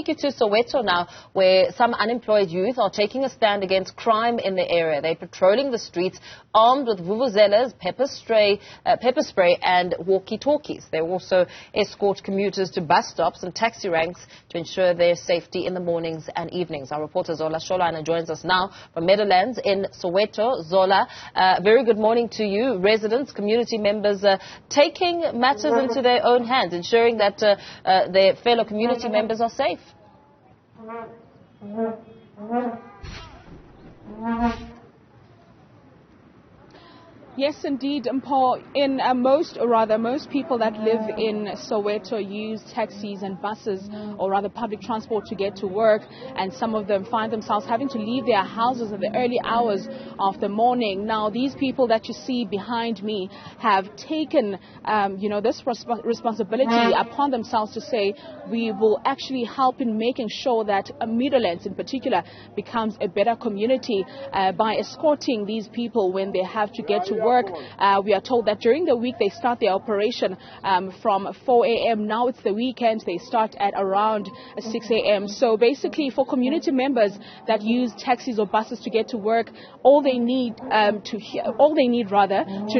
take you to Soweto now, where some unemployed youth are taking a stand against crime in the area. They're patrolling the streets armed with vuvuzelas, pepper spray and walkie-talkies. They also escort commuters to bus stops and taxi ranks to ensure their safety in the mornings and evenings. Our reporter Zola Sholwana joins us now from Meadowlands in Soweto. Zola, very good morning to you. Residents, community members taking matters into their own hands, ensuring that their fellow community members are safe. Yes, indeed, Paul. Most people that live in Soweto use taxis and buses, or rather public transport, to get to work, and some of them find themselves having to leave their houses in the early hours of the morning. Now, these people that you see behind me have taken, this responsibility upon themselves to say we will actually help in making sure that Meadowlands, in particular, becomes a better community by escorting these people when they have to get to work. We are told that during the week they start their operation from 4 a.m. Now it's the weekend. They start at around 6 a.m. So basically, for community members that use taxis or buses to get to work, all they need to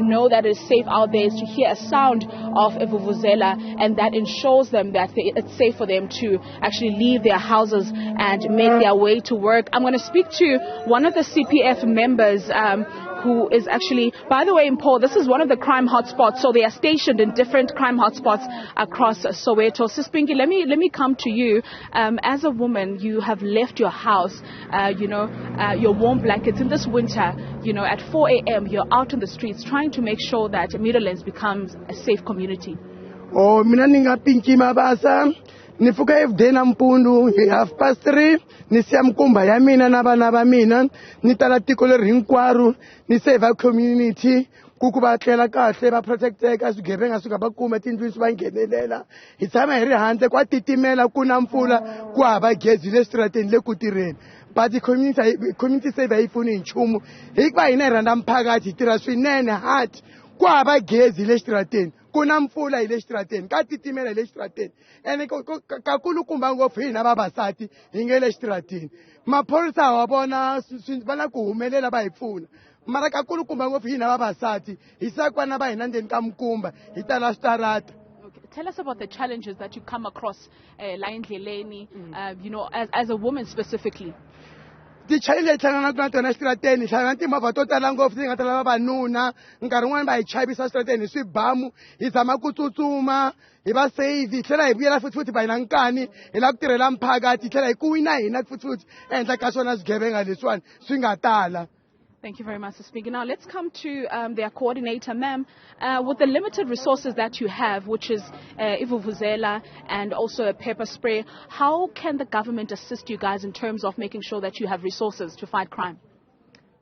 know that it's safe out there is to hear a sound of a vuvuzela, and that ensures them that it's safe for them to actually leave their houses and make their way to work. I'm going to speak to one of the CPF members who is actually, by the way, Paul, this is one of the crime hotspots, so they are stationed in different crime hotspots across Soweto. So, Spinky, let me come to you. As a woman, you have left your house, your warm blankets in this winter. At 4 a.m., you're out on the streets trying to make sure that Meadowlands becomes a safe community. Oh, mina ninga Pinky mabasa. Nifuka everyday nampundu, 3:30, nisiya mkumba ya mina na bana ba mina, nitala tiko leri hinkwaro, ni save community, kuku ba tlela kahle ba protecteka swigevenga swi nga ba kuma tindlwini swi va nghenelela. Hi tshama hi ri handle kwa titimela ku na mpfula ku hava gezi le strateni le ku tirheni. But the community save yi pfuni nchumu. Hikuva hina hi rhandza mphakathi hi tirha swinene hard ku hava gezi le strateni. Kuna mpfula hi le xitrateni ka titimela hi le xitrateni ene kakulukumba ngopfu hina vavasati hi nge le xitrateni. Maphorisa wa vona va na ku humelela va hi pfuna, mara kakulukumba ngopfu hina vavasati hi sakwana va hina ndzeni ka mkumba hi tala switarata. Tell us about the challenges that you come across la endleleni, as a woman specifically. Ti-challenge tlhangana na tona xitrateni hlangana timovha to tala ngopfu ti nga tala vavanuna, nkarhi wun'wana va hi chavisa xitrateni hi swibamu, hi zama ku tsutsuma hi va save, hi tlhela hi vuyela futhi va hina nkani hi la ku tirhela mphakathi, hi tlhela hi ku wina hina futhi ehenhla ka swona swigevenga leswiwani swi nga tala. Thank you very much for speaking. Now let's come to their coordinator, ma'am. With the limited resources that you have, which is vuvuzela and also a pepper spray, how can the government assist you guys in terms of making sure that you have resources to fight crime?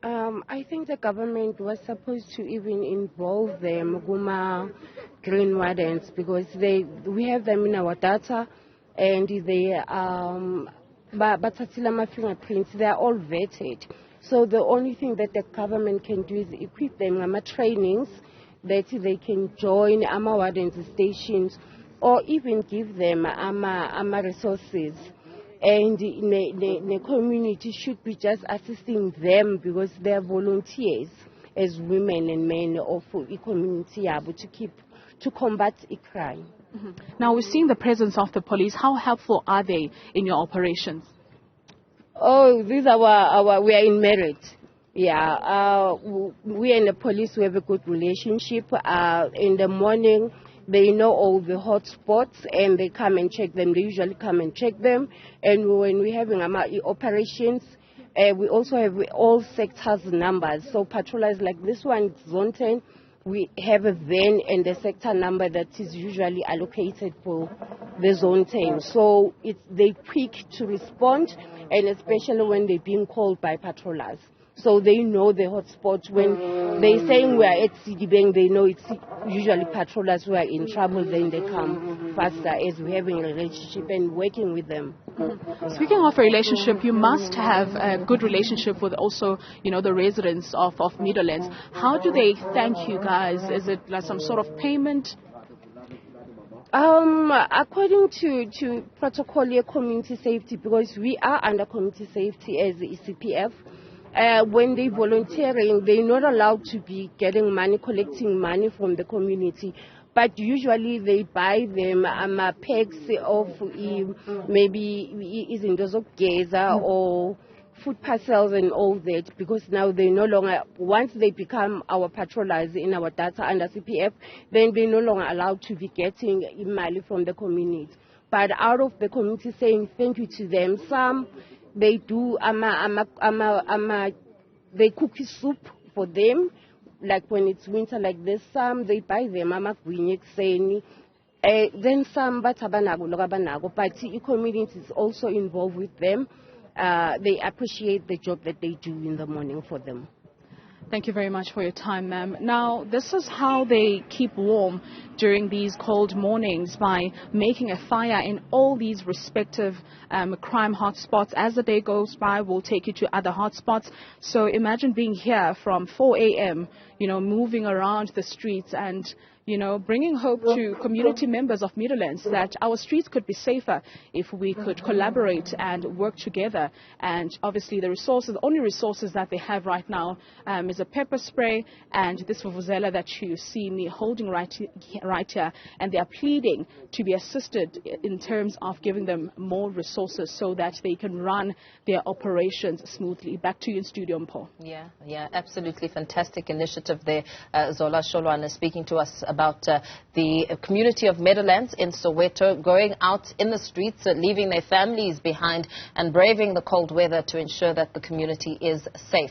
I think the government was supposed to even involve the Muguma green wardens, because we have them in our data, and they Batatila fingerprints, they are all vetted. So the only thing that the government can do is equip them with trainings that they can join wardens stations, or even give them resources. And the community should be just assisting them, because they are volunteers as women and men of the community to combat crime. Mm-hmm. Now, we're seeing the presence of the police. How helpful are they in your operations? Oh, we are in merit. Yeah, we and the police, we have a good relationship. In the morning, they know all the hot spots and they come and check them. They usually come and check them. And when we're having operations, we also have all sectors numbers. So patrollers like this one, Zone 10, we have a van and a sector number that is usually allocated for the Zone 10. So they quick to respond, and especially when they're being called by patrollers. So they know the hotspots. When they're saying we are at Sidibeng, they know it's usually patrollers who are in trouble, then they come faster, as we're having a relationship and working with them. Speaking of a relationship, you must have a good relationship with also, the residents of Meadowlands. How do they thank you guys? Is it like some sort of payment? According to protocol here, community safety, because we are under community safety as the ECPF, when they volunteering, they're not allowed to be getting money, collecting money from the community. But usually they buy them packs of maybe izindozokugeza or food parcels and all that, because now they no longer, once they become our patrollers in our data under CPF, then they're no longer allowed to be getting money from the community. But out of the community saying thank you to them, some they do they cook soup for them, like when it's winter like this. Some they buy them then some but the community is also involved with them. They appreciate the job that they do in the morning for them. Thank you very much for your time, ma'am. Now, this is how they keep warm during these cold mornings, by making a fire in all these respective crime hotspots. As the day goes by, we'll take you to other hotspots. So imagine being here from 4 a.m., moving around the streets and bringing hope to community members of Meadowlands that our streets could be safer if we could collaborate and work together. And obviously the only resources that they have right now is a pepper spray and this vuvuzela that you see me holding right here. And they are pleading to be assisted in terms of giving them more resources so that they can run their operations smoothly. Back to you in studio, Mpho. Yeah, absolutely fantastic initiative there. Zola Sholwana speaking to us about the community of Meadowlands in Soweto, going out in the streets, leaving their families behind and braving the cold weather to ensure that the community is safe.